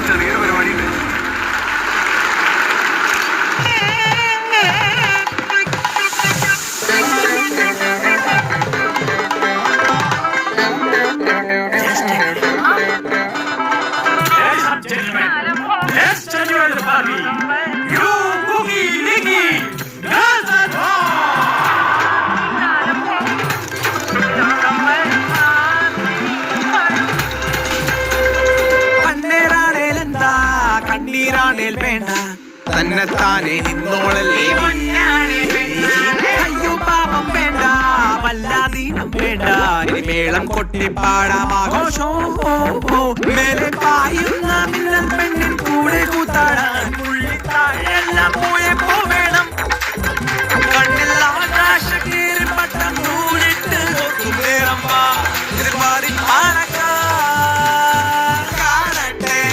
ചെറിയൊരു പരിപാടിയുണ്ട്. കണ്ണീരാണേൽ വേണ്ട തന്നെത്താനെ നിന്നോളല്ലേ അയ്യോ പാപം വേണ്ട വല്ലാതീനം വേണ്ട മേളം കൊട്ടിപ്പാടാം ആഘോഷം മേലെ പായുന്ന